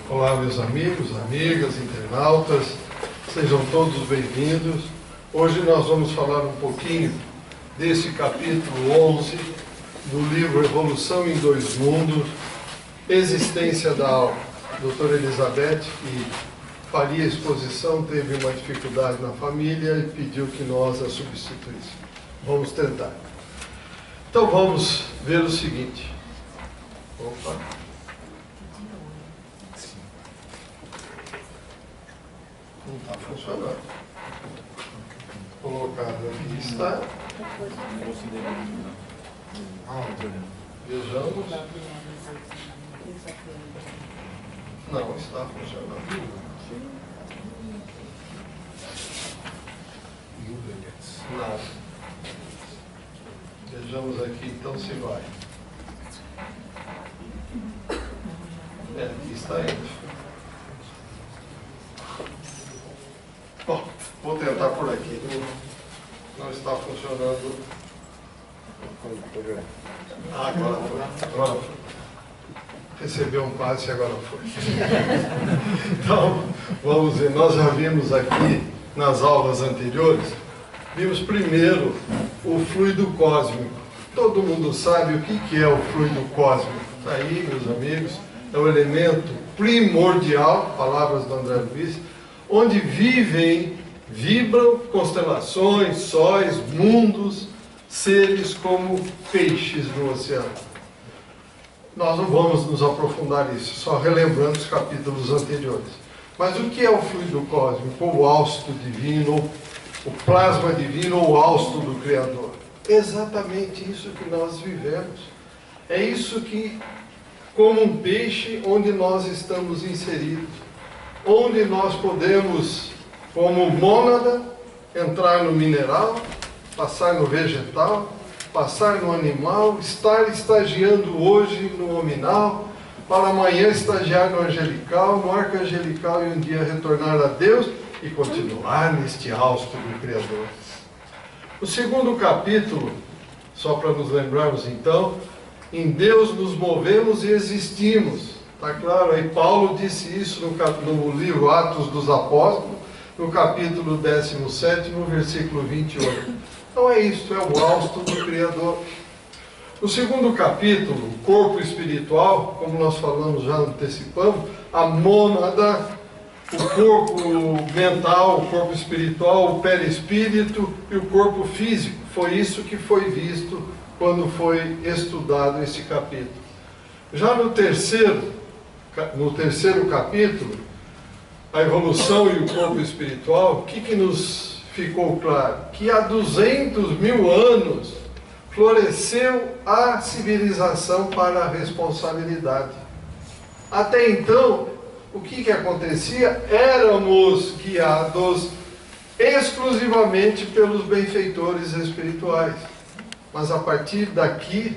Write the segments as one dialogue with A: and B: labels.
A: Olá, meus amigos, amigas, internautas, sejam todos bem-vindos. Hoje nós vamos falar um pouquinho desse capítulo 11 do livro Evolução em Dois Mundos, Existência da Alma. A doutora Elizabeth, que faria a exposição, teve uma dificuldade na família e pediu que nós a substituíssemos. Vamos tentar. Então vamos ver o seguinte. Opa. Não está funcionando. Colocado aqui está. Vejamos. Não está funcionando. Nada. Vejamos aqui então se vai. Aqui está indo. Bom, vou tentar por aqui. Não está funcionando. Agora foi. Agora foi. Recebeu um passe e agora foi. Então, vamos ver. Nós já vimos aqui nas aulas anteriores, vimos primeiro o fluido cósmico. Todo mundo sabe o que é o fluido cósmico. Está aí, meus amigos. É o elemento primordial, palavras do André Luiz, onde vibram constelações, sóis, mundos, seres como peixes no oceano. Nós não vamos nos aprofundar nisso, só relembrando os capítulos anteriores. Mas o que é o fluido cósmico, ou o hausto divino, o plasma divino, ou o hausto do Criador? Exatamente isso que nós vivemos. É isso que, como um peixe, onde nós estamos inseridos, onde nós podemos, como mônada, entrar no mineral, passar no vegetal, passar no animal, estar estagiando hoje no hominal, para amanhã estagiar no angelical, no arcangelical e um dia retornar a Deus e continuar neste hausto do Criador. O segundo capítulo, só para nos lembrarmos então, em Deus nos movemos e existimos. Está claro aí, Paulo disse isso no livro Atos dos Apóstolos, no capítulo 17, no versículo 28. Então é isso, é o hausto do Criador. No segundo capítulo, o corpo espiritual, como nós falamos, já antecipamos, a mônada, o corpo mental, o corpo espiritual, o perispírito e o corpo físico. Foi isso que foi visto quando foi estudado esse capítulo. Já no terceiro capítulo, a evolução e o corpo espiritual, o que nos ficou claro? Que há 200.000 anos floresceu a civilização para a responsabilidade. Até então, o que acontecia? Éramos guiados exclusivamente pelos benfeitores espirituais. Mas a partir daqui,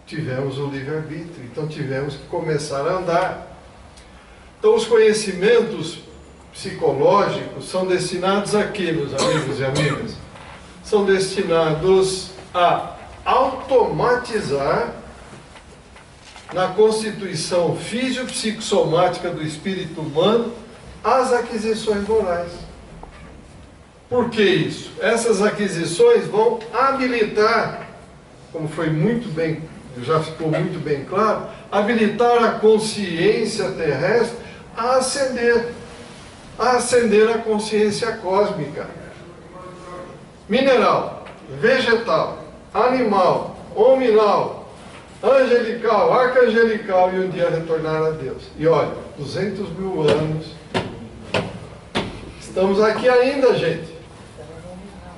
A: tivemos o livre-arbítrio, então tivemos que começar a andar. Então os conhecimentos psicológicos são destinados a quê, meus amigos e amigas? São destinados a automatizar na constituição físico-psicossomática do espírito humano as aquisições morais. Por que isso? Essas aquisições vão habilitar, como foi muito bem, já ficou muito bem claro, habilitar a consciência terrestre a ascender a consciência cósmica. Mineral, vegetal, animal, hominal, angelical, arcangelical e um dia retornar a Deus. E olha, 200.000 anos, estamos aqui ainda, gente.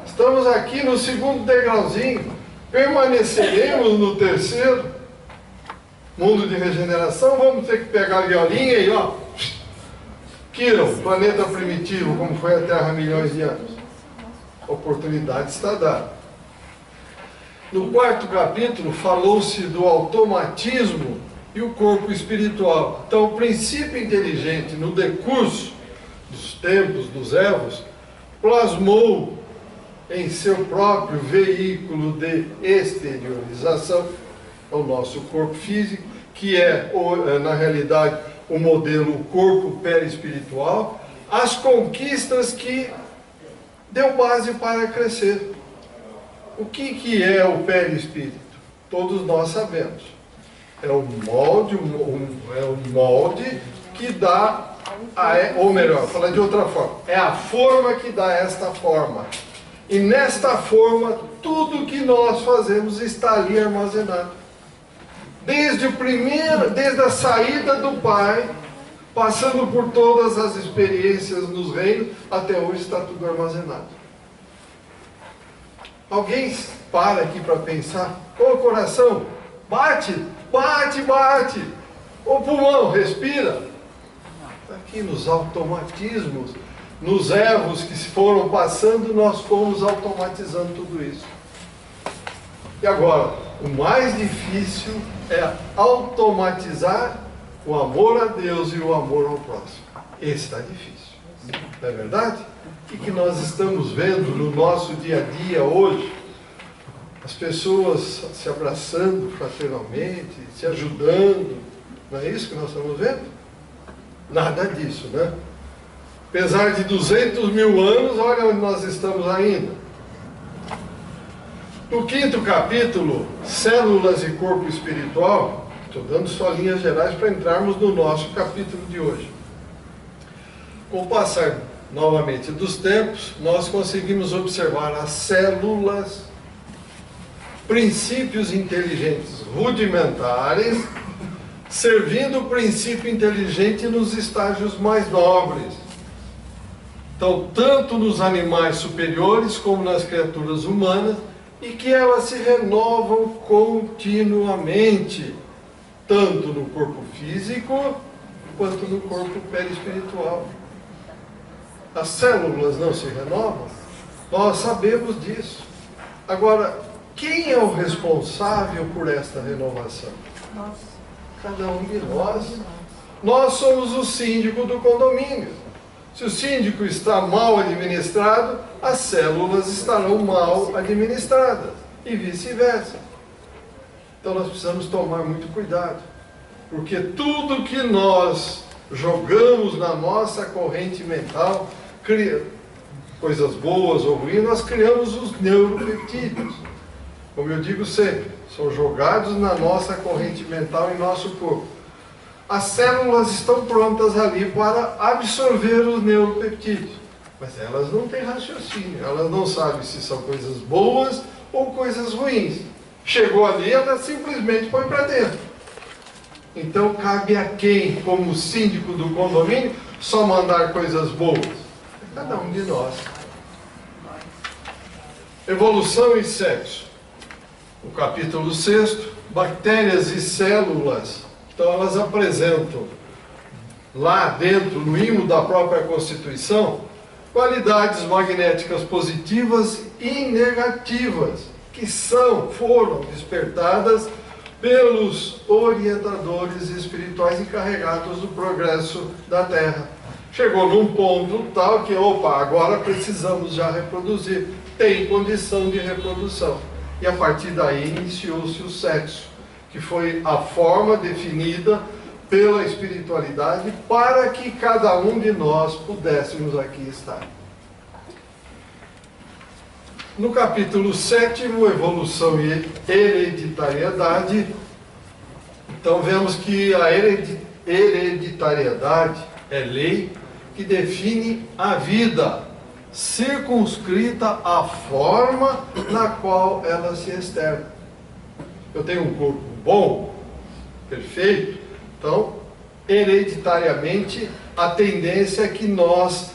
A: Estamos aqui no segundo degrauzinho, permaneceremos no terceiro, mundo de regeneração, vamos ter que pegar a violinha e ó, Quiron, planeta primitivo, como foi a Terra há milhões de anos. A oportunidade está dada. No quarto capítulo, falou-se do automatismo e o corpo espiritual. Então, o princípio inteligente, no decurso dos tempos, dos evos, plasmou em seu próprio veículo de exteriorização o nosso corpo físico, que é, na realidade, o modelo corpo perispiritual, as conquistas que deu base para crescer. O que é o perispírito? Todos nós sabemos. É o molde que dá, ou melhor, falar de outra forma, é a forma que dá esta forma. E nesta forma, tudo que nós fazemos está ali armazenado. Desde a saída do Pai, passando por todas as experiências nos reinos, até hoje está tudo armazenado. Alguém para aqui para pensar? Ô coração, bate, bate, bate. Ô pulmão, respira. Está aqui nos automatismos, nos erros que se foram passando, nós fomos automatizando tudo isso. E agora, o mais difícil é automatizar o amor a Deus e o amor ao próximo. Esse está difícil. Não é verdade? O que nós estamos vendo no nosso dia a dia hoje? As pessoas se abraçando fraternalmente, se ajudando. Não é isso que nós estamos vendo? Nada disso, né? Apesar de 200 mil anos, olha onde nós estamos ainda. No 5º capítulo, Células e Corpo Espiritual, estou dando só linhas gerais para entrarmos no nosso capítulo de hoje. Com o passar novamente dos tempos, nós conseguimos observar as células, princípios inteligentes rudimentares, servindo o princípio inteligente nos estágios mais nobres. Então, tanto nos animais superiores como nas criaturas humanas, e que elas se renovam continuamente, tanto no corpo físico quanto no corpo perispiritual. As células não se renovam? Nós sabemos disso. Agora, quem é o responsável por esta renovação?
B: Nós.
A: Cada um de nós. Nós somos o síndico do condomínio. Se o síndico está mal administrado, as células estarão mal administradas e vice-versa. Então nós precisamos tomar muito cuidado, porque tudo que nós jogamos na nossa corrente mental, coisas boas ou ruins, nós criamos os neuropeptídeos. Como eu digo sempre, são jogados na nossa corrente mental em nosso corpo. As células estão prontas ali para absorver os neuropeptídeos, mas elas não têm raciocínio, elas não sabem se são coisas boas ou coisas ruins. Chegou ali, ela simplesmente põe para dentro. Então cabe a quem, como síndico do condomínio, só mandar coisas boas? Cada um de nós. Evolução e sexo. No capítulo 6, bactérias e células. Então elas apresentam lá dentro, no imo da própria Constituição, qualidades magnéticas positivas e negativas, que foram despertadas pelos orientadores espirituais encarregados do progresso da Terra. Chegou num ponto tal que, agora precisamos já reproduzir. Tem condição de reprodução. E a partir daí iniciou-se o sexo, que foi a forma definida pela espiritualidade para que cada um de nós pudéssemos aqui estar. No capítulo 7, Evolução e Hereditariedade, então vemos que a hereditariedade é lei que define a vida, circunscrita à forma na qual ela se externa. Eu tenho um corpo bom, perfeito, então, hereditariamente, a tendência é que nós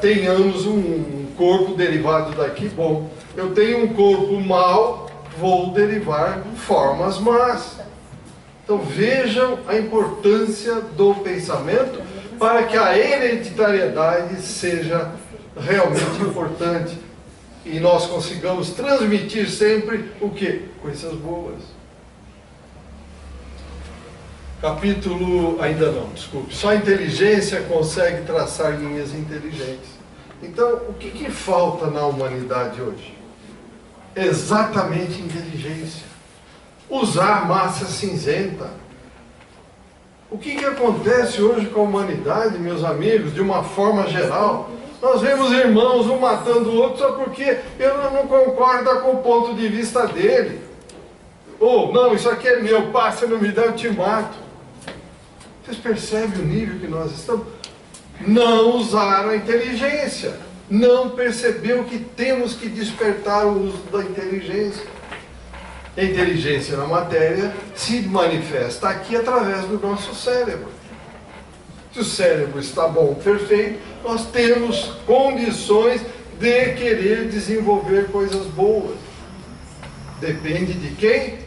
A: tenhamos um corpo derivado daqui bom. Eu tenho um corpo mau, vou derivar formas más. Então, vejam a importância do pensamento para que a hereditariedade seja realmente importante e nós consigamos transmitir sempre o quê? Coisas boas. Capítulo, ainda não, desculpe. Só a inteligência consegue traçar linhas inteligentes. Então, o que falta na humanidade hoje? Exatamente inteligência. Usar massa cinzenta. O que acontece hoje com a humanidade, meus amigos, de uma forma geral? Nós vemos irmãos, um matando o outro só porque eu não concordo com o ponto de vista dele. Ou, não, isso aqui é meu, pá, se não me der eu te mato. Vocês percebem o nível que nós estamos? Não usaram a inteligência. Não percebeu que temos que despertar o uso da inteligência. A inteligência na matéria se manifesta aqui através do nosso cérebro. Se o cérebro está bom, perfeito, nós temos condições de querer desenvolver coisas boas. Depende de quem?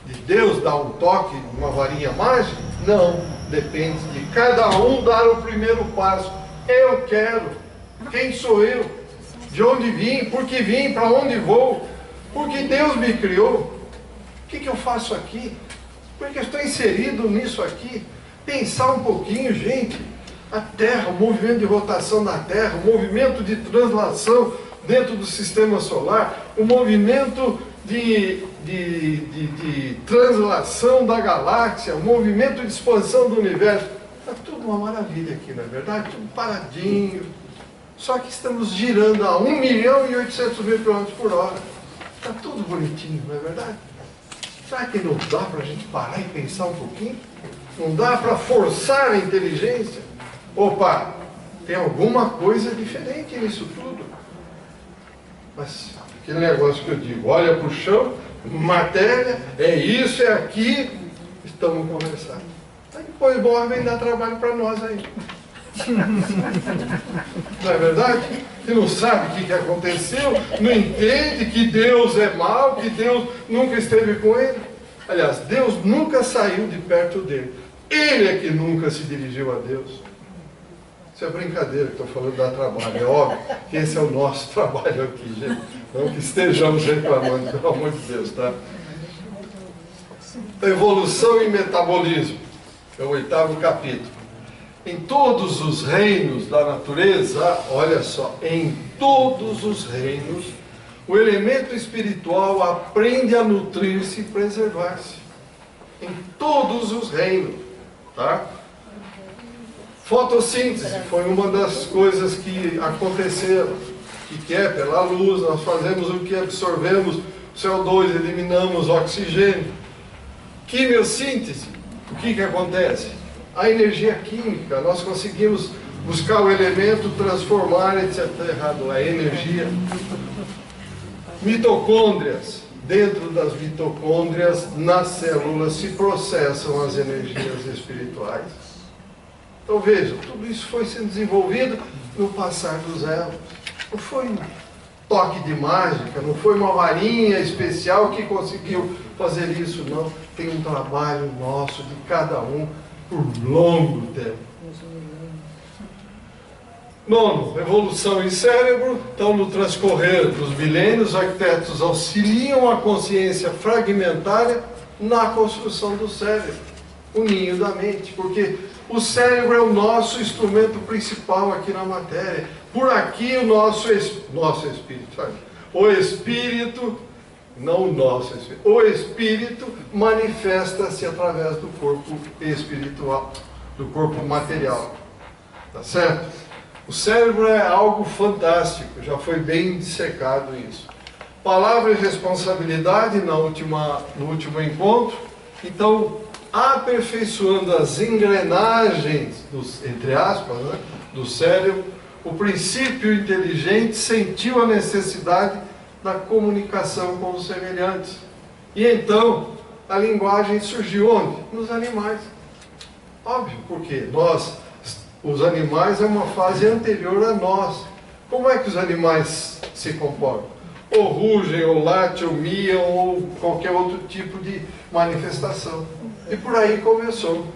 A: De Deus dar um toque, uma varinha mágica? Não. Depende de cada um dar o primeiro passo. Eu quero. Quem sou eu? De onde vim? Por que vim? Para onde vou? Porque Deus me criou. O que eu faço aqui? Porque eu estou inserido nisso aqui. Pensar um pouquinho, gente. A Terra, o movimento de rotação da Terra, o movimento de translação dentro do sistema solar, o movimento de translação da galáxia, o movimento de expansão do universo. Está tudo uma maravilha aqui, não é verdade? Tudo paradinho. Só que estamos girando a 1.800.000 km por hora. Está tudo bonitinho, não é verdade? Será que não dá para a gente parar e pensar um pouquinho? Não dá para forçar a inteligência? Opa, tem alguma coisa diferente nisso tudo. Mas aquele negócio que eu digo, olha para o chão, matéria, é isso, é aqui, estamos conversando. Aí depois bom, vem dar trabalho para nós aí. Não é verdade? Que não sabe o que aconteceu, não entende que Deus é mau, que Deus nunca esteve com ele. Aliás, Deus nunca saiu de perto dele. Ele é que nunca se dirigiu a Deus. Isso é brincadeira que estou falando, dá trabalho. É óbvio que esse é o nosso trabalho aqui, gente. Não que estejamos reclamando, pelo amor de Deus, tá? Evolução e metabolismo. É o 8º capítulo. Em todos os reinos da natureza, olha só, em todos os reinos, o elemento espiritual aprende a nutrir-se e preservar-se. Em todos os reinos, tá? Fotossíntese foi uma das coisas que aconteceram, que é pela luz, nós fazemos o que absorvemos CO2, eliminamos oxigênio. Quimiossíntese, o que acontece? A energia química, nós conseguimos buscar o elemento, transformar, etc. Está errado, a energia. Mitocôndrias, dentro das mitocôndrias, nas células, se processam as energias espirituais. Então veja, tudo isso foi sendo desenvolvido no passar dos elos. Não foi um toque de mágica, não foi uma varinha especial que conseguiu fazer isso, não. Tem um trabalho nosso, de cada um, por longo tempo. Nono, evolução em cérebro. Então, no transcorrer dos milênios, os arquitetos auxiliam a consciência fragmentária na construção do cérebro, o ninho da mente, porque o cérebro é o nosso instrumento principal aqui na matéria. Por aqui o nosso espírito, sabe? O espírito, não o nosso espírito, o espírito manifesta-se através do corpo espiritual, do corpo material. Tá certo? O cérebro é algo fantástico, já foi bem dissecado isso. Palavra e responsabilidade no último encontro. Então, aperfeiçoando as engrenagens, entre aspas, né, do cérebro, o princípio inteligente sentiu a necessidade da comunicação com os semelhantes. E então, a linguagem surgiu onde? Nos animais. Óbvio, porque os animais é uma fase anterior a nós. Como é que os animais se comportam? Ou rugem, ou latem, ou miam, ou qualquer outro tipo de manifestação. E por aí começou.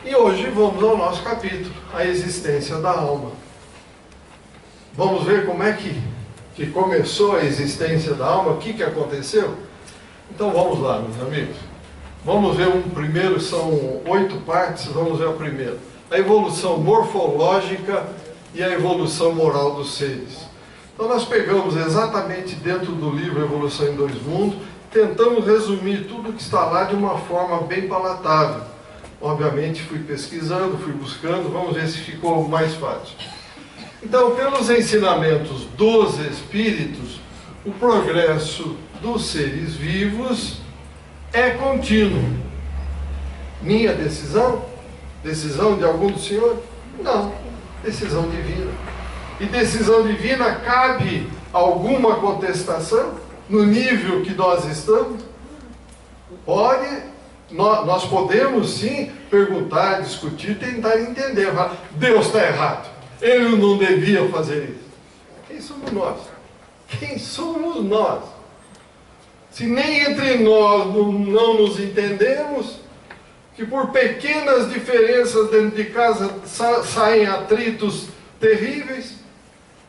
A: E hoje vamos ao nosso capítulo, a existência da alma. Vamos ver como é que começou a existência da alma, o que aconteceu? Então vamos lá, meus amigos. Vamos ver primeiro, são 8 partes, vamos ver a primeira. A evolução morfológica e a evolução moral dos seres. Então nós pegamos exatamente dentro do livro Evolução em Dois Mundos, tentamos resumir tudo que está lá de uma forma bem palatável. Obviamente fui pesquisando, fui buscando, vamos ver se ficou mais fácil. Então, pelos ensinamentos dos Espíritos, o progresso dos seres vivos é contínuo. Minha decisão? Decisão de algum do senhor? Não. Decisão divina. E decisão divina cabe alguma contestação no nível que nós estamos? Pode, nós podemos sim perguntar, discutir, tentar entender. Deus está errado. Ele não devia fazer isso. Quem somos nós? Quem somos nós? Se nem entre nós não nos entendemos, que por pequenas diferenças dentro de casa saem atritos terríveis,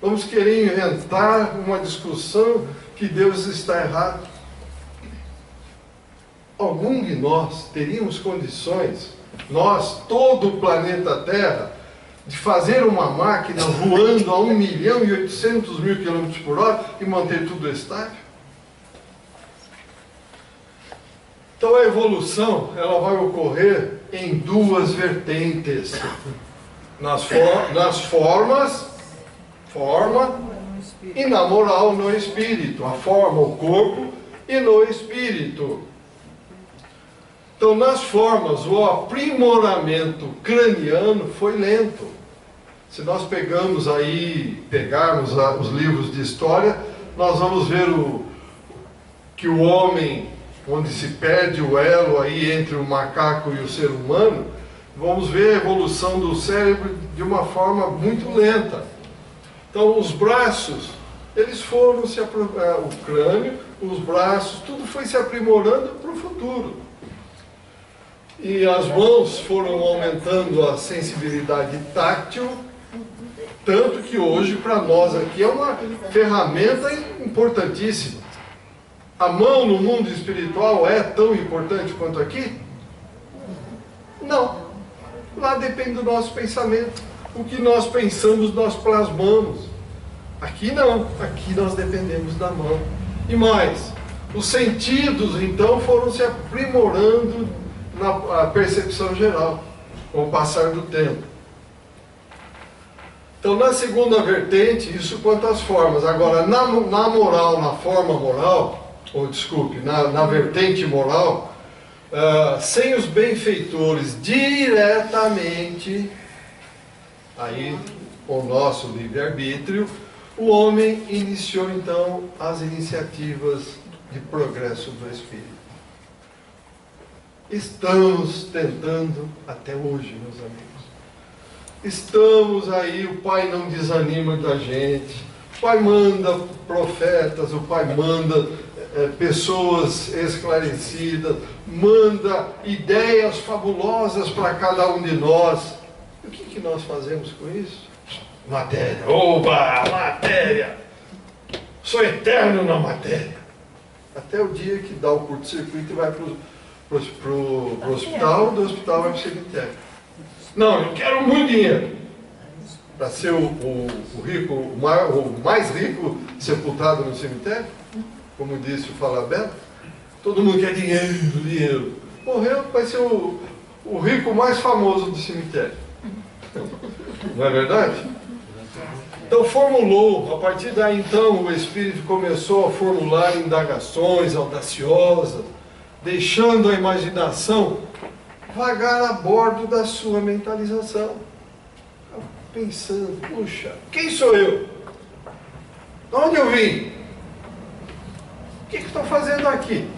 A: vamos querer inventar uma discussão que Deus está errado. Algum de nós teríamos condições, nós, todo o planeta Terra, de fazer uma máquina voando a 1.800.000 km por hora e manter tudo estável? Então a evolução, ela vai ocorrer em duas vertentes. Nas formas, forma, e na moral, no espírito. A forma, o corpo, e no espírito. Então, nas formas, o aprimoramento craniano foi lento. Se nós pegarmos os livros de história, nós vamos ver que o homem, onde se perde o elo aí entre o macaco e o ser humano, vamos ver a evolução do cérebro de uma forma muito lenta. Então, os braços, eles foram o crânio, os braços, tudo foi se aprimorando para o futuro. E as mãos foram aumentando a sensibilidade tátil, tanto que hoje para nós aqui é uma ferramenta importantíssima. A mão no mundo espiritual é tão importante quanto aqui? Não. Lá depende do nosso pensamento. O que nós pensamos, nós plasmamos. Aqui não. Aqui nós dependemos da mão. E mais, os sentidos então foram se aprimorando na percepção geral, com o passar do tempo. Então, na segunda vertente, isso quanto às formas. Agora, na moral, na forma moral, na vertente moral, sem os benfeitores diretamente, aí com o nosso livre-arbítrio, o homem iniciou então as iniciativas de progresso do espírito. Estamos tentando até hoje, meus amigos. Estamos aí, o Pai não desanima da gente. O Pai manda profetas, o Pai manda pessoas esclarecidas, manda ideias fabulosas para cada um de nós. E o que nós fazemos com isso? Matéria. Oba, matéria! Sou eterno na matéria. Até o dia que dá o curto-circuito e vai para o hospital, do hospital vai para o cemitério. Não, eu quero muito dinheiro. Para ser o rico, o mais rico sepultado no cemitério, como disse o Falabella, todo mundo quer dinheiro, dinheiro. Morreu, vai ser o rico mais famoso do cemitério. Não é verdade? Então formulou, a partir daí então o Espírito começou a formular indagações audaciosas, deixando a imaginação vagar a bordo da sua mentalização. Pensando, puxa, quem sou eu? De onde eu vim? O que estou fazendo aqui?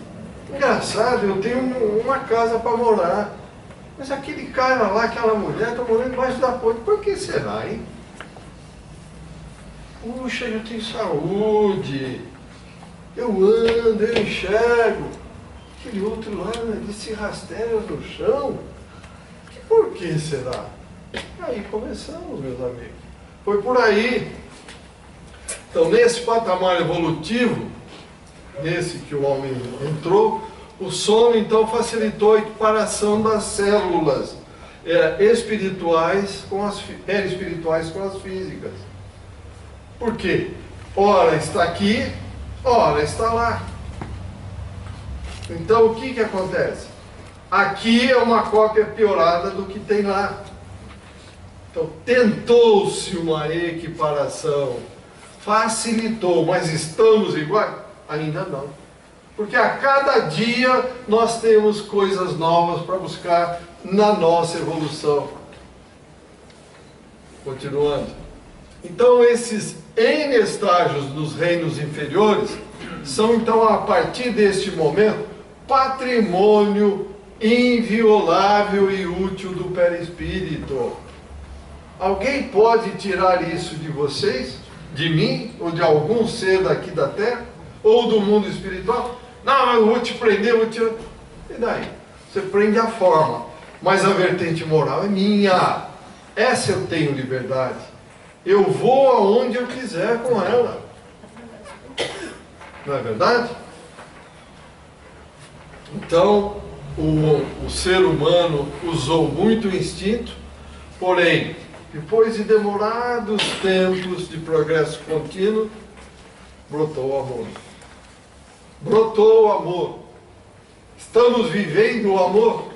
A: Engraçado, eu tenho uma casa para morar, mas aquele cara lá, aquela mulher, está morando embaixo da ponte. Por que será, hein? Puxa, eu tenho saúde, eu ando, eu enxergo. Aquele outro lá, ele se rasteira no chão. Por que será? Aí começamos, meus amigos. Foi por aí. Então, nesse patamar evolutivo, nesse que o homem entrou, o sono, então, facilitou a equiparação das células espirituais perispirituais com as físicas. Por quê? Ora está aqui, ora está lá. Então o que acontece? Aqui é uma cópia piorada do que tem lá. Então tentou-se uma equiparação, facilitou, mas estamos iguais? Ainda não. Porque a cada dia nós temos coisas novas para buscar na nossa evolução. Continuando. Então esses N estágios dos reinos inferiores são então a partir deste momento patrimônio inviolável e útil do perispírito. Alguém pode tirar isso de vocês? De mim? Ou de algum ser daqui da Terra? Ou do mundo espiritual? Não, eu vou te prender, eu vou te... E daí? Você prende a forma, mas a vertente moral é minha. Essa eu tenho liberdade. Eu vou aonde eu quiser com ela. Não é verdade? Então, o ser humano usou muito o instinto, porém, depois de demorados tempos de progresso contínuo, brotou o amor. Brotou o amor. Estamos vivendo o amor?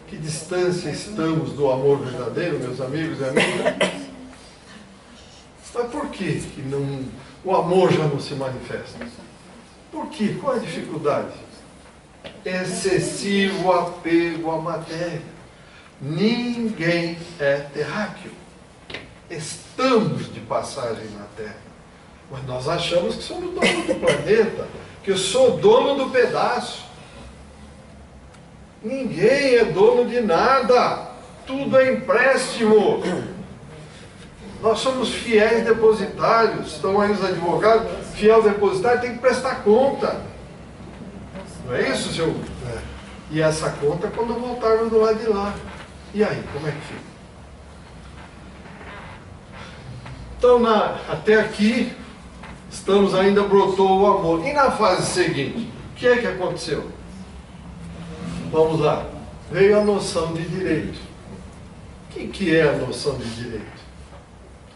A: Que distância estamos do amor verdadeiro, meus amigos e amigas? Mas por que o amor já não se manifesta? Por quê? Qual é a dificuldade? Excessivo apego à matéria. Ninguém é terráqueo. Estamos de passagem na Terra. Mas nós achamos que somos donos do planeta, que eu sou dono do pedaço. Ninguém é dono de nada. Tudo é empréstimo. Nós somos fiéis depositários. Estão aí os advogados. Fiel depositário tem que prestar conta. Não é isso, seu? É. E essa conta quando voltarmos do lado de lá. E aí, como é que fica? Então, até aqui, estamos ainda, brotou o amor. E na fase seguinte, o que é que aconteceu? Vamos lá. Veio a noção de direito. O que é a noção de direito?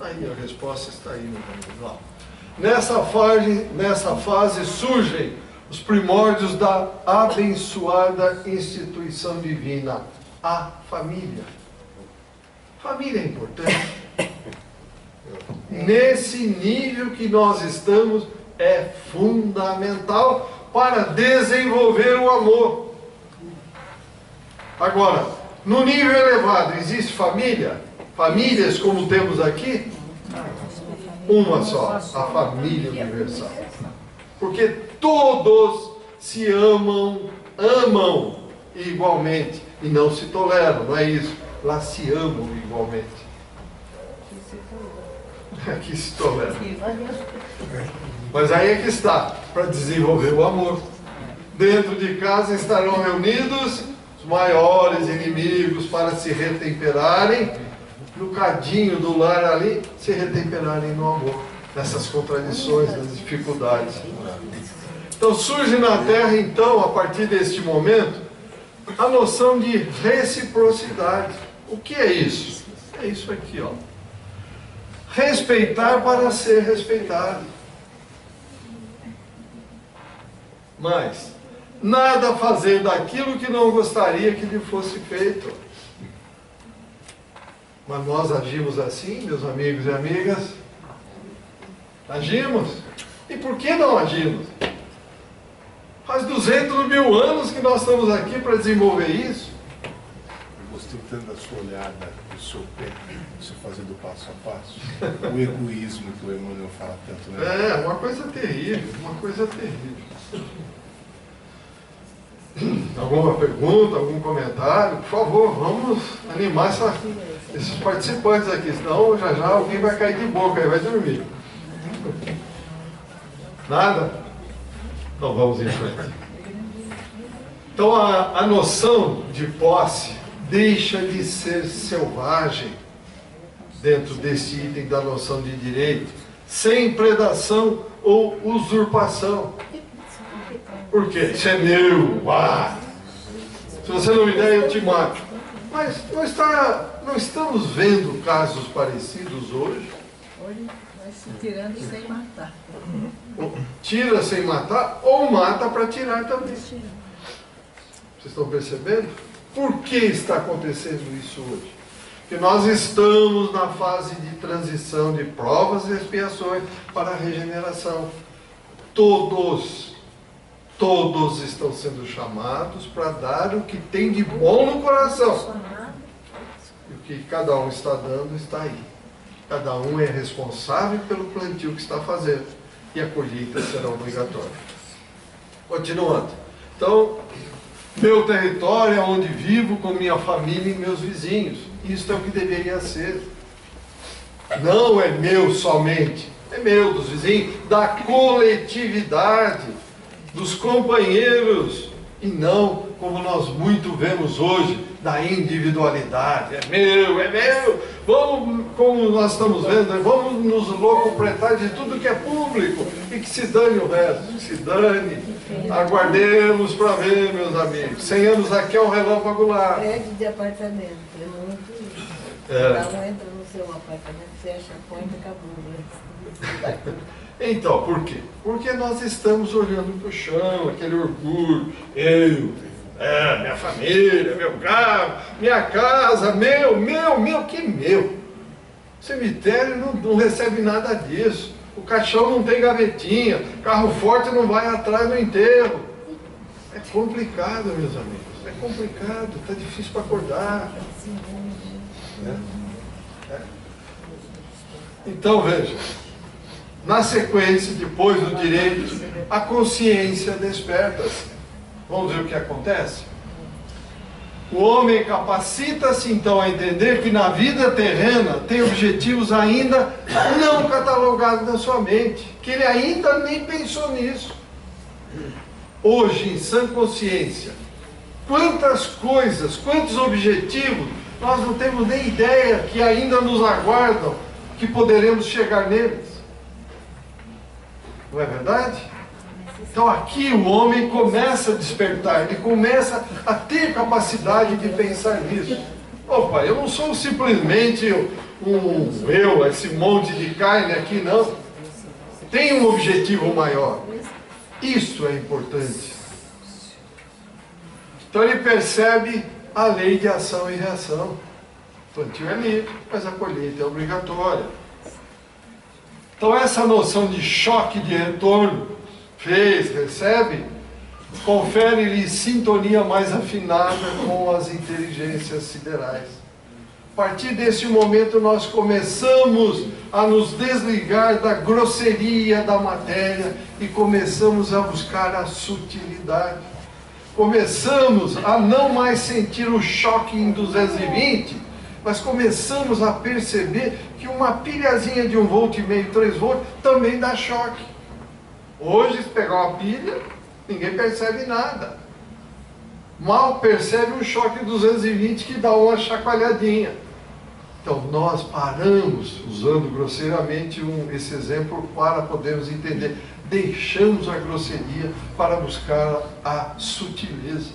A: Aí a resposta está aí no manual. Nessa fase surgem os primórdios da abençoada instituição divina, a família. Família é importante. Nesse nível que nós estamos, é fundamental para desenvolver o amor. Agora, no nível elevado, existe família? Famílias como temos aqui? Uma só, a família universal. Porque todos se amam igualmente. E não se toleram, não é isso? Lá se amam igualmente. Aqui se toleram. Mas aí é que está, para desenvolver o amor. Dentro de casa estarão reunidos os maiores inimigos para se retemperarem. No cadinho do lar ali, se retemperarem no amor, nessas contradições, nas dificuldades. Então surge na Terra, então, a partir deste momento, a noção de reciprocidade. O que é isso? É isso aqui, ó. Respeitar para ser respeitado. Mas, nada fazer daquilo que não gostaria que lhe fosse feito. Mas nós agimos assim, meus amigos e amigas? Agimos? E por que não agimos? Faz 200 mil anos que nós estamos aqui para desenvolver isso.
B: Eu gostei tanto da sua olhada, do seu pé, você fazendo passo a passo. O egoísmo que o Emmanuel fala tanto, né?
A: É, uma coisa terrível, uma coisa terrível. Alguma pergunta, algum comentário? Por favor, vamos animar esses participantes aqui, senão já alguém vai cair de boca e vai dormir. Nada? Então vamos em frente. Então a noção de posse deixa de ser selvagem dentro desse item da noção de direito, sem predação ou usurpação. Por quê? Isso é meu. Se você não me der, eu te mato. Mas não estamos vendo casos parecidos hoje?
C: Vai se tirando sem matar.
A: Tira sem matar ou mata para tirar também. Vocês estão percebendo? Por que está acontecendo isso hoje? Porque nós estamos na fase de transição de provas e expiações para a regeneração. Todos estão sendo chamados para dar o que tem de bom no coração. E o que cada um está dando está aí. Cada um é responsável pelo plantio que está fazendo. E a colheita será obrigatória. Continuando. Então, meu território é onde vivo com minha família e meus vizinhos. Isso é o que deveria ser. Não é meu somente. É meu, dos vizinhos, da coletividade, dos companheiros. E não, como nós muito vemos hoje, da individualidade. É meu. Vamos, como nós estamos vendo, vamos nos locupletar de tudo que é público. E que se dane o resto, que se dane. Aguardemos para ver, meus amigos. 100 anos aqui é um relâmpago lá.
C: Prédio de apartamento, é muito isso. Cada um entra no seu apartamento, fecha a porta e acabou.
A: Então, por quê? Porque nós estamos olhando para o chão, aquele orgulho. Minha família, meu carro, minha casa, meu, que meu? O cemitério não recebe nada disso. O caixão não tem gavetinha, carro forte não vai atrás no enterro. É complicado, meus amigos. É complicado, está difícil para acordar. Então, veja. Na sequência, depois do direito, a consciência desperta-se. Vamos ver o que acontece? O homem capacita-se então a entender que na vida terrena tem objetivos ainda não catalogados na sua mente, que ele ainda nem pensou nisso. Hoje, em sã consciência, quantas coisas, quantos objetivos, nós não temos nem ideia que ainda nos aguardam, que poderemos chegar neles. Não é verdade? Então aqui o homem começa a despertar, ele começa a ter capacidade de pensar nisso. Opa, eu não sou simplesmente esse monte de carne aqui, não. Tem um objetivo maior. Isso é importante. Então ele percebe a lei de ação e reação. O plantio é livre, mas a colheita é obrigatória. Então essa noção de choque de retorno, recebe, confere-lhe sintonia mais afinada com as inteligências siderais. A partir desse momento nós começamos a nos desligar da grosseria da matéria e começamos a buscar a sutilidade. Começamos a não mais sentir o choque em 220, mas começamos a perceber que uma pilhazinha de 1,5 volt, 3 volts, também dá choque. Hoje, se pegar uma pilha, ninguém percebe nada. Mal percebe um choque 220 que dá uma chacoalhadinha. Então, nós paramos, usando grosseiramente esse exemplo, para podermos entender. Deixamos a grosseria para buscar a sutileza.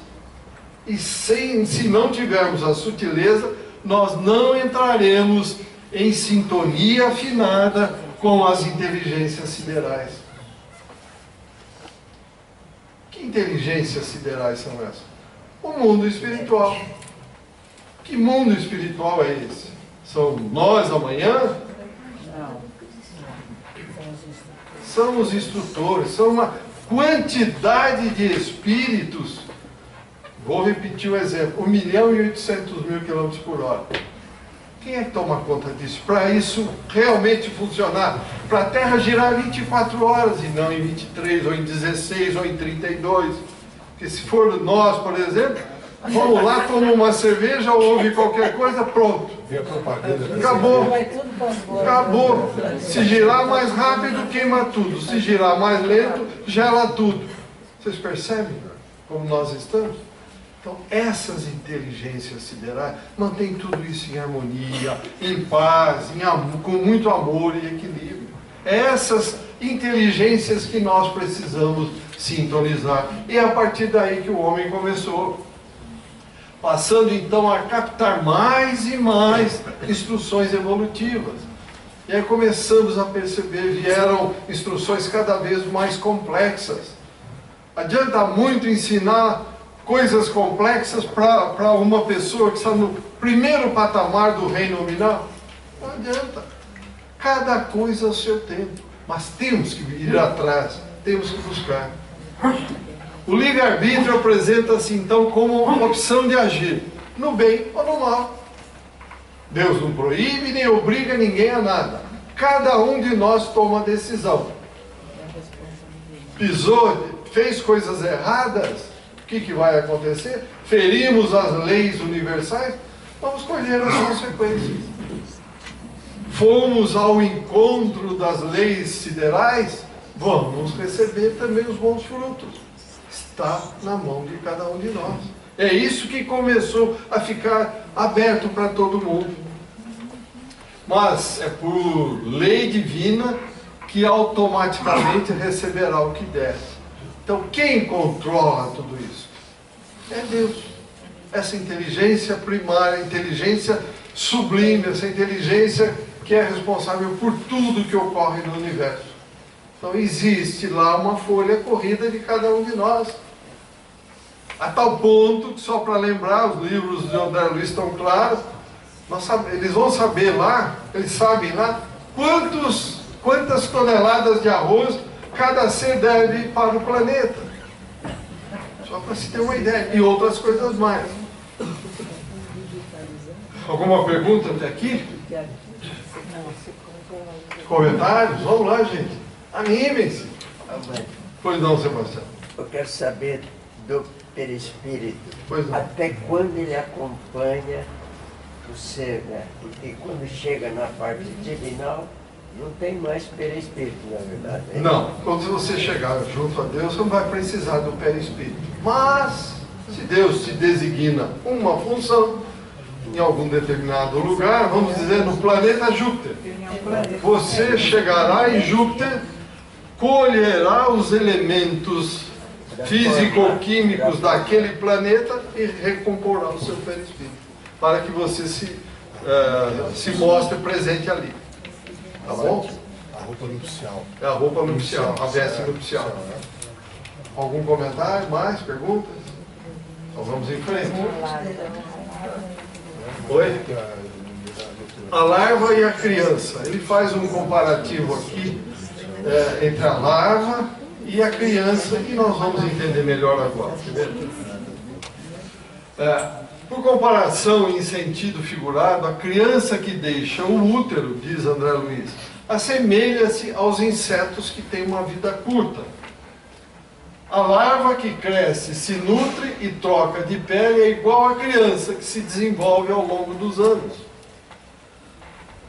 A: E se não tivermos a sutileza, nós não entraremos em sintonia afinada com as inteligências siderais. Que inteligências siderais são essas? O mundo espiritual. Que mundo espiritual é esse? São nós amanhã? Não. São os instrutores, são uma quantidade de espíritos. Vou repetir o exemplo: 1.800.000 km/h. Quem é que toma conta disso? Para isso realmente funcionar, para a Terra girar 24 horas e não em 23, ou em 16, ou em 32. Porque se for nós, por exemplo, vamos lá, toma uma cerveja, ou ouve qualquer coisa, pronto.
B: Vê a propaganda.
A: Acabou. Acabou. Se girar mais rápido, queima tudo. Se girar mais lento, gela tudo. Vocês percebem como nós estamos? Então, essas inteligências siderais mantêm tudo isso em harmonia, em paz, com muito amor e equilíbrio. Essas inteligências que nós precisamos sintonizar. E é a partir daí que o homem começou. Passando então a captar mais e mais instruções evolutivas. E aí começamos a perceber, vieram instruções cada vez mais complexas. Adianta muito ensinar coisas complexas para uma pessoa que está no primeiro patamar do reino nominal? Não adianta. Cada coisa ao seu tempo. Mas temos que ir atrás, temos que buscar. O livre-arbítrio apresenta-se então como uma opção de agir, no bem ou no mal. Deus não proíbe nem obriga ninguém a nada. Cada um de nós toma a decisão. Pisou, fez coisas erradas, o que vai acontecer? Ferimos as leis universais, vamos colher as consequências. Fomos ao encontro das leis siderais, vamos receber também os bons frutos. Está na mão de cada um de nós. É isso que começou a ficar aberto para todo mundo. Mas é por lei divina que automaticamente receberá o que der. Então quem controla tudo isso? É Deus. Essa inteligência primária, inteligência sublime, essa inteligência que é responsável por tudo que ocorre no universo. Então existe lá uma folha corrida de cada um de nós. A tal ponto que, só para lembrar, os livros de André Luiz estão claros, eles vão saber lá, eles sabem lá, quantas toneladas de arroz cada ser deve para o planeta. Só para se ter uma ideia. E outras coisas mais. Alguma pergunta até aqui? Comentários? Vamos lá, gente. Animem-se. Pois não, Sebastião.
D: Eu quero saber do perispírito.
A: Pois não.
D: Até quando ele acompanha o ser, né? Porque quando chega na parte divinal, não tem mais perispírito, na verdade. Né?
A: Não. Quando você chegar junto a Deus, você não vai precisar do perispírito. Mas, se Deus te designa uma função em algum determinado lugar, vamos dizer no planeta Júpiter, você chegará em Júpiter, colherá os elementos físico-químicos daquele planeta e recomporá o seu perispírito, para que você se mostre presente ali. Tá bom?
B: A roupa nupcial.
A: É a roupa nupcial, a veste nupcial. Algum comentário, mais, perguntas? Então vamos em frente. Oi? A larva e a criança. Ele faz um comparativo aqui entre a larva e a criança, e nós vamos entender melhor agora. Por comparação em sentido figurado, a criança que deixa o útero, diz André Luiz, assemelha-se aos insetos que têm uma vida curta. A larva que cresce, se nutre e troca de pele é igual à criança que se desenvolve ao longo dos anos.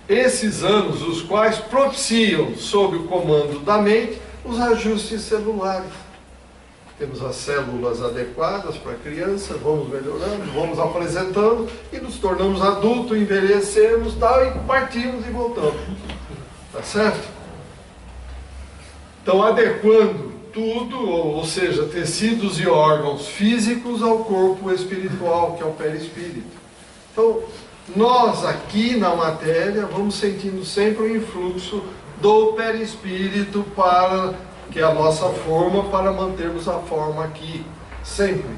A: Esses anos, os quais propiciam, sob o comando da mente, os ajustes celulares. Temos as células adequadas para a criança, vamos melhorando, vamos apresentando e nos tornamos adultos, envelhecemos, tal, e partimos e voltamos. Tá certo? Então, adequando tudo, ou seja, tecidos e órgãos físicos ao corpo espiritual, que é o perispírito. Então, nós aqui na matéria vamos sentindo sempre o influxo do perispírito que é a nossa forma, para mantermos a forma aqui, sempre.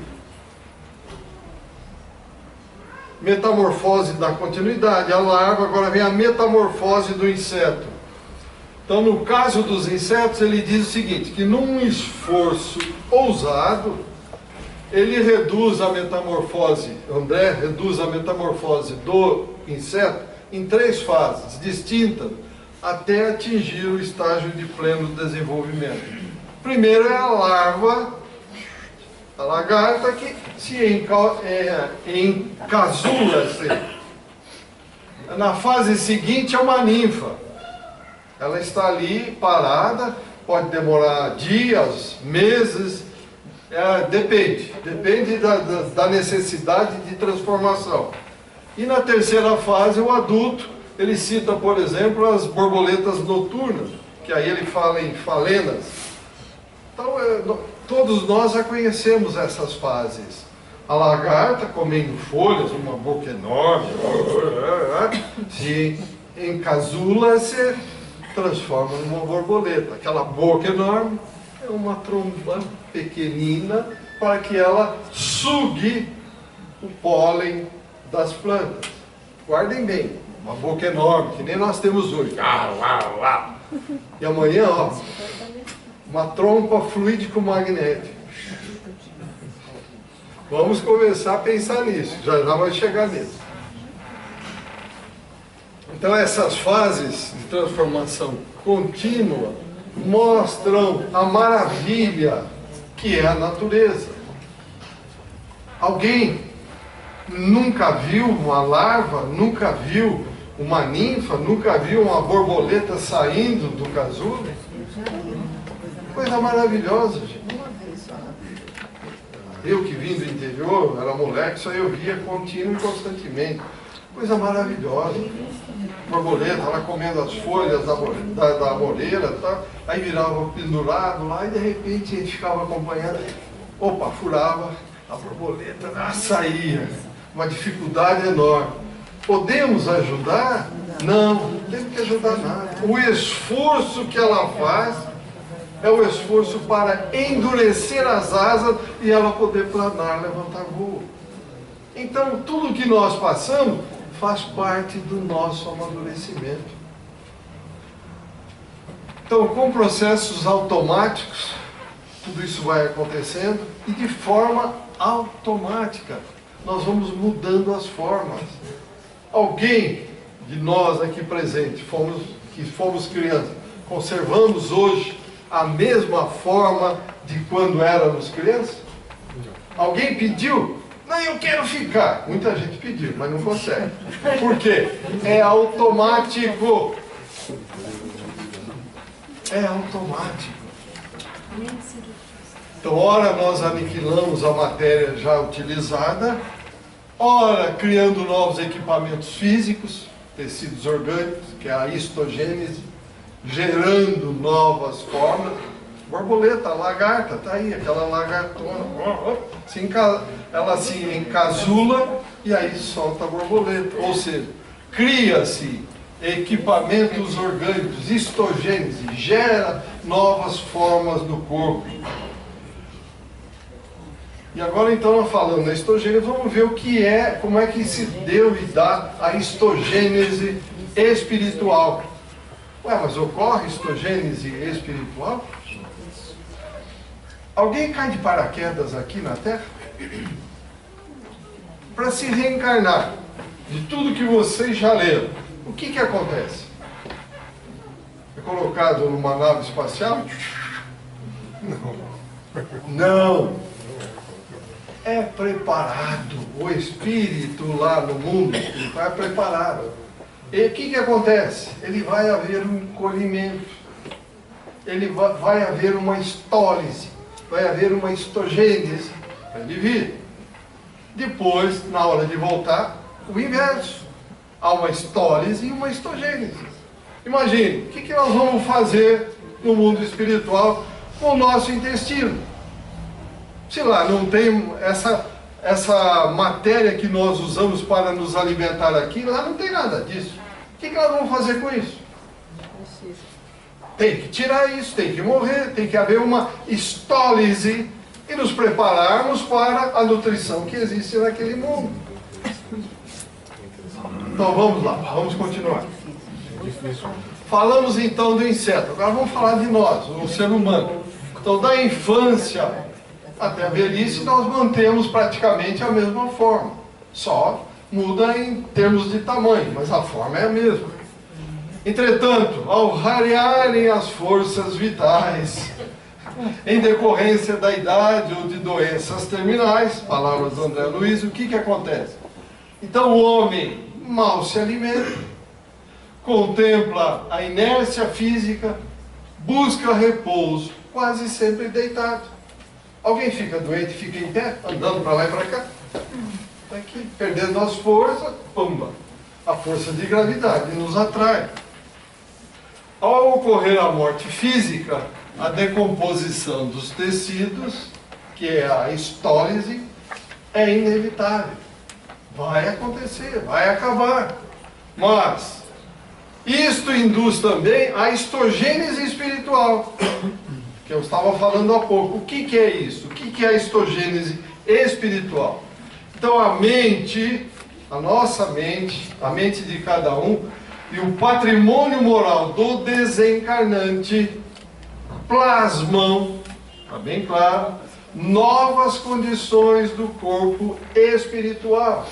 A: Metamorfose da continuidade, a larva, agora vem a metamorfose do inseto. Então, no caso dos insetos, ele diz o seguinte, que num esforço ousado, ele reduz a metamorfose, André reduz a metamorfose do inseto em 3 fases distintas, até atingir o estágio de pleno desenvolvimento. Primeiro é a larva, a lagarta, que se encasula-se. Na fase seguinte é uma ninfa. Ela está ali parada, pode demorar dias, meses, depende da necessidade de transformação. E na terceira fase, o adulto, ele cita, por exemplo, as borboletas noturnas, que aí ele fala em falenas. Então, todos nós já conhecemos essas fases. A lagarta comendo folhas, uma boca enorme, se encasula, se transforma numa borboleta. Aquela boca enorme é uma tromba pequenina para que ela sugue o pólen das plantas. Guardem bem, uma boca enorme, que nem nós temos hoje. E amanhã, ó, uma trompa fluídico-magnética. Vamos começar a pensar nisso, já vai chegar nisso. Então essas fases de transformação contínua mostram a maravilha que é a natureza. Alguém nunca viu uma larva, nunca viu uma ninfa, nunca viu uma borboleta saindo do casulo? Coisa maravilhosa, gente. Eu que vim do interior, era moleque, só eu via contínuo e constantemente. Coisa maravilhosa. Borboleta, ela comendo as folhas da moreira, tá? Aí virava pendurado lá e de repente a gente ficava acompanhando. Opa, furava, a borboleta saía. Uma dificuldade enorme. Podemos ajudar? Não temos que ajudar nada. O esforço que ela faz é o esforço para endurecer as asas e ela poder planar, levantar voo. Então, tudo que nós passamos faz parte do nosso amadurecimento. Então, com processos automáticos, tudo isso vai acontecendo e de forma automática. Nós vamos mudando as formas. Alguém de nós aqui presente, que fomos crianças, conservamos hoje a mesma forma de quando éramos crianças? Alguém pediu? Não, eu quero ficar. Muita gente pediu, mas não consegue. Por quê? É automático. É automático. Então, ora nós aniquilamos a matéria já utilizada, ora criando novos equipamentos físicos, tecidos orgânicos, que é a histogênese, gerando novas formas. Borboleta, lagarta, está aí, aquela lagartona, ela se encasula e aí solta a borboleta. Ou seja, cria-se equipamentos orgânicos, histogênese, gera novas formas do corpo. E agora então, falando da histogênese, vamos ver como é que se deu e dá a histogênese espiritual. Ué, mas ocorre histogênese espiritual? Alguém cai de paraquedas aqui na Terra? Para se reencarnar de tudo que vocês já leram, o que acontece? É colocado numa nave espacial? Não. É preparado. O espírito lá no mundo está preparado. E o que acontece? Ele vai haver um encolhimento. Vai haver uma histólise. Vai haver uma histogênese para ele vir. Depois, na hora de voltar, o inverso. Há uma histólise e uma histogênese. Imagine, o que nós vamos fazer no mundo espiritual com o nosso intestino? Sei lá, não tem essa matéria que nós usamos para nos alimentar aqui, lá não tem nada disso. O que nós vamos fazer com isso? Tem que tirar isso, tem que morrer, tem que haver uma histólise e nos prepararmos para a nutrição que existe naquele mundo. Então vamos lá, vamos continuar. Falamos então do inseto, agora vamos falar de nós, o ser humano. Então da infância até a velhice nós mantemos praticamente a mesma forma, só muda em termos de tamanho, mas a forma é a mesma. Entretanto, ao rarearem as forças vitais, em decorrência da idade ou de doenças terminais, palavras do André Luiz, o que acontece? Então o homem mal se alimenta, contempla a inércia física, busca repouso, quase sempre deitado. Alguém fica doente, fica em pé, andando para lá e para cá. Está aqui, perdendo as forças, pumba. A força de gravidade nos atrai. Ao ocorrer a morte física, a decomposição dos tecidos, que é a histólise, é inevitável. Vai acontecer, vai acabar. Mas Isto induz também a histogênese espiritual, que eu estava falando há pouco. O que é isso? O que é a histogênese espiritual? Então a mente, a nossa mente, a mente de cada um, e o patrimônio moral do desencarnante plasmam, está bem claro, novas condições do corpo espiritual.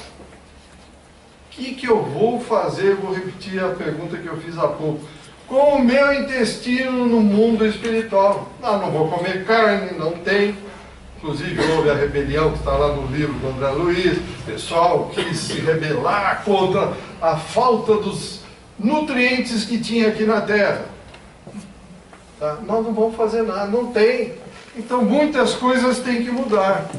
A: O que eu vou fazer? Vou repetir a pergunta que eu fiz há pouco. Com o meu intestino no mundo espiritual. Não vou comer carne, não tem. Inclusive houve a rebelião que está lá no livro do André Luiz. O pessoal quis se rebelar contra a falta dos nutrientes que tinha aqui na Terra. Tá? Nós não vamos fazer nada, não tem. Então muitas coisas têm que mudar.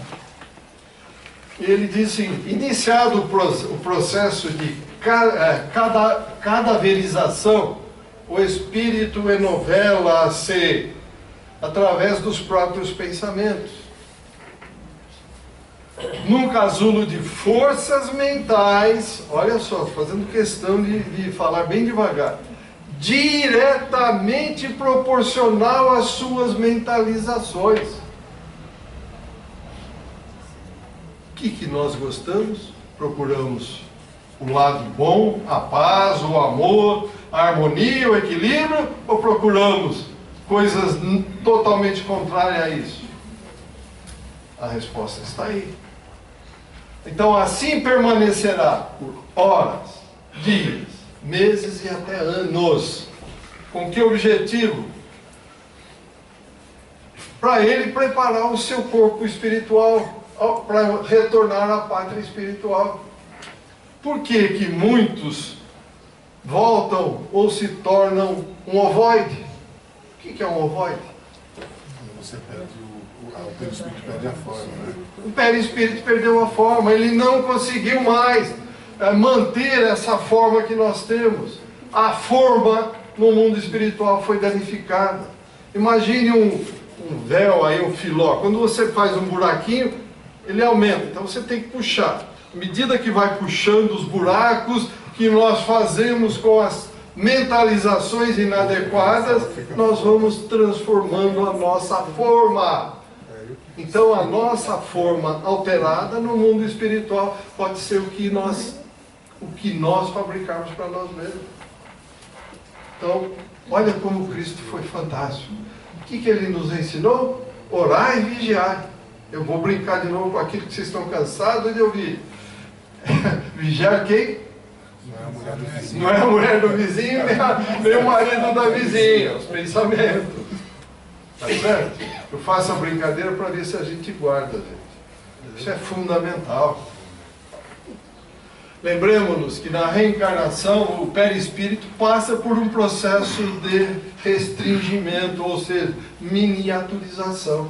A: Ele diz assim, iniciado o processo de cadaverização, o espírito renovela-se através dos próprios pensamentos. Num casulo de forças mentais, olha só, fazendo questão de falar bem devagar, diretamente proporcional às suas mentalizações. O que nós gostamos? Procuramos o lado bom, a paz, o amor, a harmonia, o equilíbrio, ou procuramos coisas totalmente contrárias a isso? A resposta está aí. Então assim permanecerá por horas, dias, meses e até anos. Com que objetivo? Para ele preparar o seu corpo espiritual, para retornar à pátria espiritual. Por que muitos voltam ou se tornam um ovoide? O que é um ovoide?
B: Você perde o perispírito perde a forma, né?
A: O perispírito perdeu a forma, ele não conseguiu mais manter essa forma que nós temos. A forma no mundo espiritual foi danificada. Imagine um véu aí, um filó. Quando você faz um buraquinho, ele aumenta, então você tem que puxar. À medida que vai puxando os buracos que nós fazemos com as mentalizações inadequadas, nós vamos transformando a nossa forma. Então a nossa forma alterada no mundo espiritual pode ser o que nós fabricarmos para nós mesmos. Então, olha como Cristo foi fantástico. O que ele nos ensinou? Orar e vigiar. Eu vou brincar de novo com aquilo que vocês estão cansados de ouvir. Vigiar quem? Não é a mulher do vizinho, nem o marido da vizinha, os pensamentos. Tá certo? Eu faço a brincadeira para ver se a gente guarda, gente. Isso é fundamental. Lembremos-nos que na reencarnação o perispírito passa por um processo de restringimento, ou seja, miniaturização.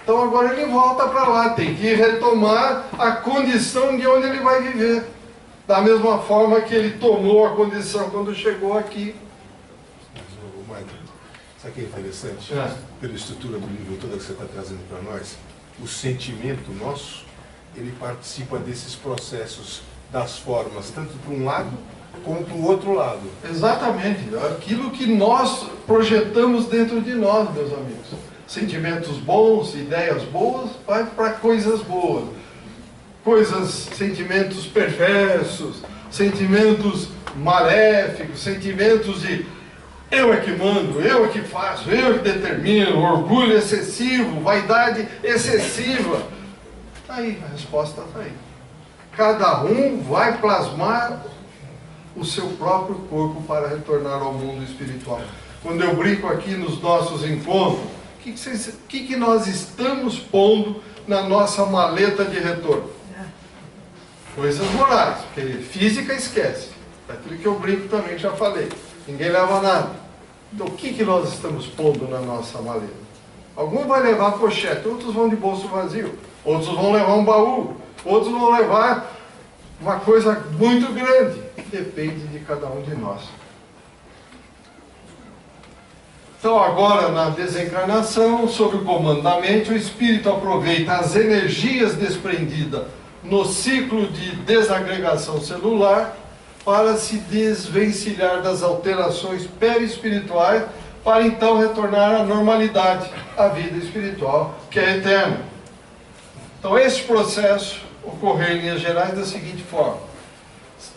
A: Então agora ele volta para lá, tem que retomar a condição de onde ele vai viver. Da mesma forma que ele tomou a condição quando chegou aqui.
B: Mas, sabe o que é interessante? Pela estrutura do livro toda que você está trazendo para nós, o sentimento nosso, ele participa desses processos das formas, tanto para um lado como para o outro lado.
A: Exatamente, aquilo que nós projetamos dentro de nós, meus amigos. Sentimentos bons, ideias boas, vai para coisas boas. Sentimentos perversos, sentimentos maléficos, sentimentos de eu é que mando, eu é que faço, eu é que determino, orgulho excessivo, vaidade excessiva. Aí, a resposta está aí. Cada um vai plasmar o seu próprio corpo para retornar ao mundo espiritual. Quando eu brinco aqui nos nossos encontros, o que nós estamos pondo na nossa maleta de retorno? Coisas morais, porque física esquece. Aquilo que eu brinco também, já falei. Ninguém leva nada. Então o que nós estamos pondo na nossa maleta? Alguns vão levar pochete, outros vão de bolso vazio, outros vão levar um baú, outros vão levar uma coisa muito grande. Depende de cada um de nós. Então agora na desencarnação, sob o comando da mente, o espírito aproveita as energias desprendidas no ciclo de desagregação celular para se desvencilhar das alterações perispirituais, para então retornar à normalidade, à vida espiritual, que é eterna. Então, esse processo ocorreu em linhas gerais da seguinte forma: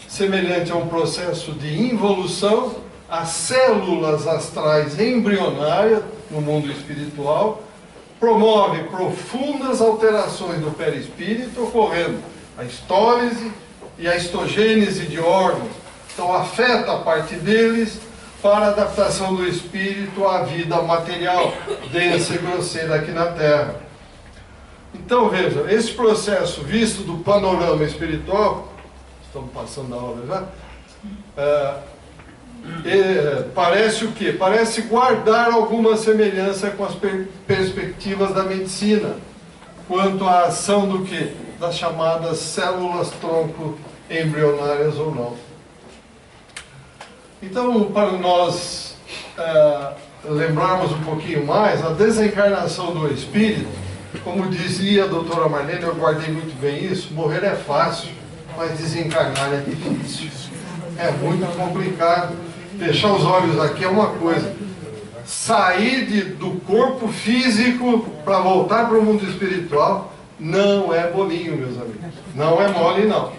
A: semelhante a um processo de involução, as células astrais embrionárias no mundo espiritual promove profundas alterações do perispírito, ocorrendo a histólise e a histogênese de órgãos. Então, afeta a parte deles para a adaptação do espírito à vida material, densa e grosseira aqui na Terra. Então, veja, esse processo visto do panorama espiritual, estamos passando a aula já, parece o quê? Parece guardar alguma semelhança com as perspectivas da medicina, quanto à ação do quê? Das chamadas células-tronco embrionárias ou não. Então, para nós lembrarmos um pouquinho mais, a desencarnação do espírito, como dizia a doutora Marlene, eu guardei muito bem isso: morrer é fácil, mas desencarnar é difícil. É muito complicado. Fechar os olhos aqui é uma coisa. Sair do corpo físico para voltar para o mundo espiritual não é bolinho, meus amigos. Não é mole, não.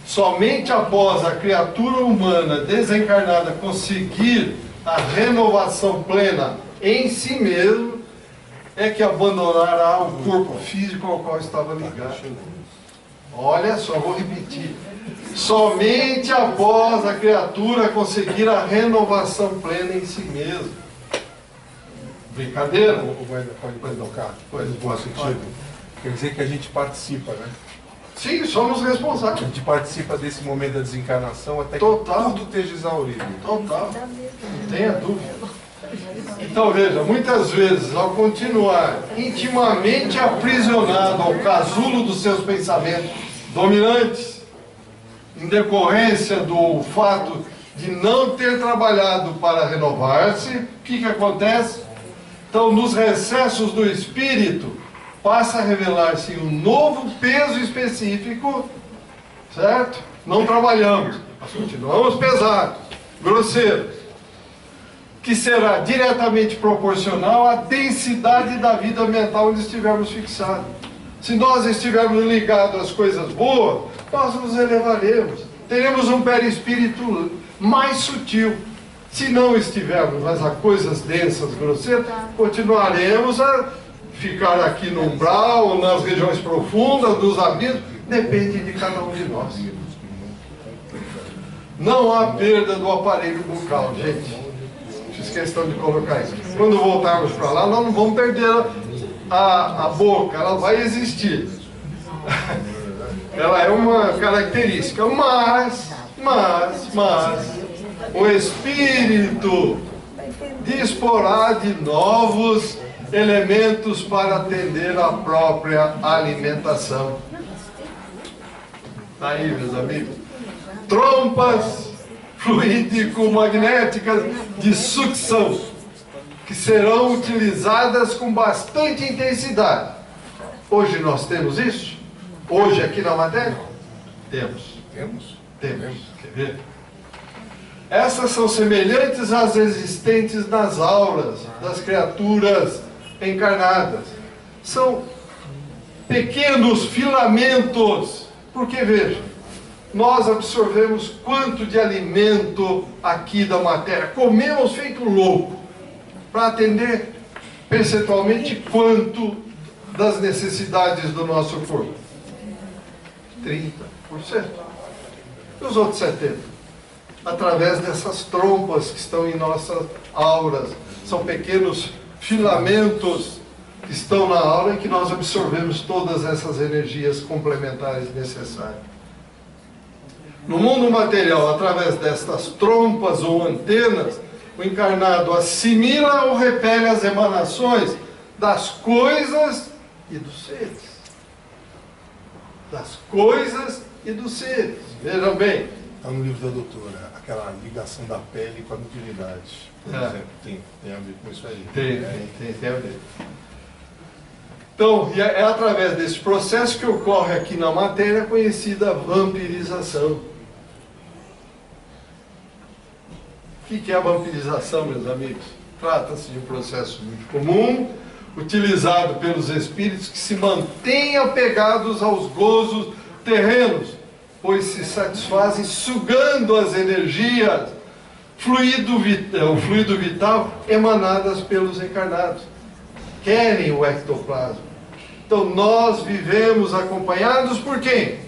A: Somente após a criatura humana desencarnada conseguir a renovação plena em si mesmo, é que abandonará o corpo físico ao qual estava ligado. Olha só, vou repetir. Somente após a criatura conseguir a renovação plena em si mesmo. Brincadeira?
B: Pode tocar, no bom sentido. Quer dizer que a gente participa, né?
A: Sim, somos responsáveis.
B: A gente participa desse momento da desencarnação até que tudo esteja exaurido.
A: Total. Não tenha dúvida. Então veja, muitas vezes, ao continuar intimamente aprisionado ao casulo dos seus pensamentos dominantes, em decorrência do fato de não ter trabalhado para renovar-se, o que acontece? Então, nos recessos do espírito, passa a revelar-se um novo peso específico, certo? Não trabalhamos, mas continuamos pesados, grosseiros, que será diretamente proporcional à densidade da vida mental onde estivermos fixados. Se nós estivermos ligados às coisas boas, nós nos elevaremos, teremos um perispírito mais sutil. Se não estivermos, mas a coisas densas, grosseiras, continuaremos a ficar aqui no umbral, nas regiões profundas, dos abismos, depende de cada um de nós. Não há perda do aparelho bucal, gente. Fiz questão de colocar isso. Quando voltarmos para lá, nós não vamos perder a boca, ela vai existir. Ela é uma característica, mas o espírito disporá de novos elementos para atender à própria alimentação. Aí, meus amigos, trompas fluídico-magnéticas de sucção, que serão utilizadas com bastante intensidade. Hoje nós temos isso? Hoje aqui na matéria? Temos. Temos. Quer ver? Essas são semelhantes às existentes nas auras das criaturas encarnadas. São pequenos filamentos, porque veja, nós absorvemos quanto de alimento aqui da matéria, comemos feito louco, para atender percentualmente quanto das necessidades do nosso corpo? 30%. E os outros 70%? Através dessas trompas que estão em nossas auras. São pequenos filamentos que estão na aura e que nós absorvemos todas essas energias complementares necessárias. No mundo material, através destas trompas ou antenas, o encarnado assimila ou repele as emanações das coisas e dos seres. Das coisas e dos seres. Vejam bem.
B: Está no livro da doutora, aquela ligação da pele com a mediunidade, por exemplo, tem a ver com isso aí.
A: Tem a ver. Então, é através desse processo que ocorre aqui na matéria a conhecida vampirização. O que é a vampirização, meus amigos? Trata-se de um processo muito comum, utilizado pelos espíritos que se mantêm apegados aos gozos terrenos, pois se satisfazem sugando as energias, o fluido vital emanadas pelos encarnados. Querem o ectoplasma. Então nós vivemos acompanhados por quem?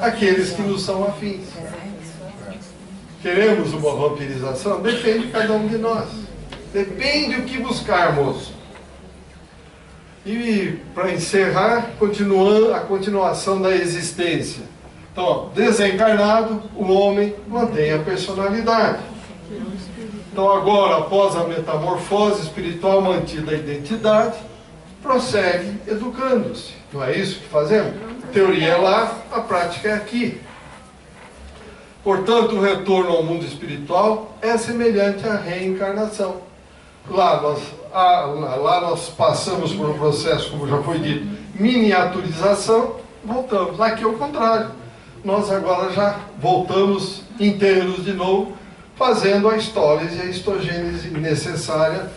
A: Aqueles que nos são afins. Queremos uma vampirização? Depende de cada um de nós. Depende do que buscarmos. E para encerrar, a continuação da existência. Então, ó, desencarnado, o homem mantém a personalidade. Então agora, após a metamorfose espiritual mantida a identidade, prossegue educando-se. Não é isso que fazemos? A teoria é lá, a prática é aqui. Portanto, o retorno ao mundo espiritual é semelhante à reencarnação. Lá nós passamos por um processo, como já foi dito, miniaturização, voltamos. Aqui é o contrário. Nós agora já voltamos inteiros de novo, fazendo a histólise e a histogênese necessária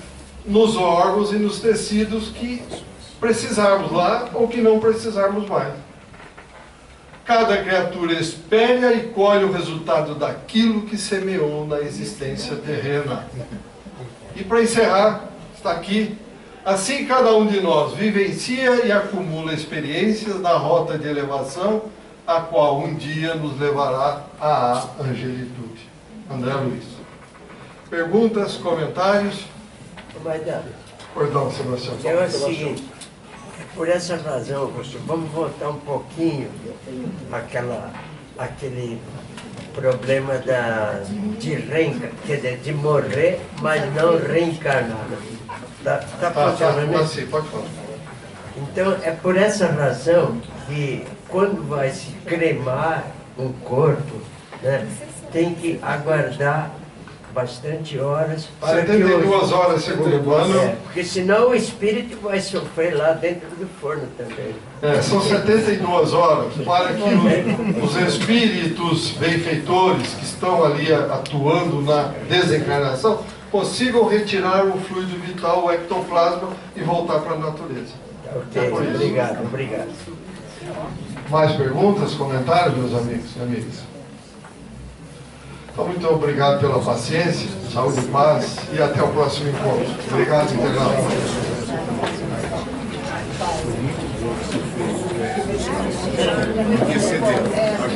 A: nos órgãos e nos tecidos que precisarmos lá ou que não precisarmos mais. Cada criatura espelha e colhe o resultado daquilo que semeou na existência terrena. E para encerrar, está aqui, assim cada um de nós vivencia e acumula experiências na rota de elevação, a qual um dia nos levará à angelitude. André Luiz. Perguntas, comentários? Perdão, Sebastião.
D: É o seguinte, por essa razão, vamos voltar um pouquinho aquele problema de morrer, mas não reencarnar. Tá funcionando?
A: Sim, pode falar.
D: Então, é por essa razão que quando vai se cremar um corpo, né, tem que aguardar bastante horas para
A: 72 horas, segundo o ano.
D: Porque senão o espírito vai sofrer lá dentro do forno também.
A: São 72 horas para que os espíritos benfeitores que estão ali atuando na desencarnação consigam retirar o fluido vital, o ectoplasma, e voltar para a natureza.
D: Ok, obrigado.
A: Mais perguntas, comentários, meus amigos e amigas? Então, muito obrigado pela paciência, saúde e paz, e até o próximo encontro. Obrigado, internautas.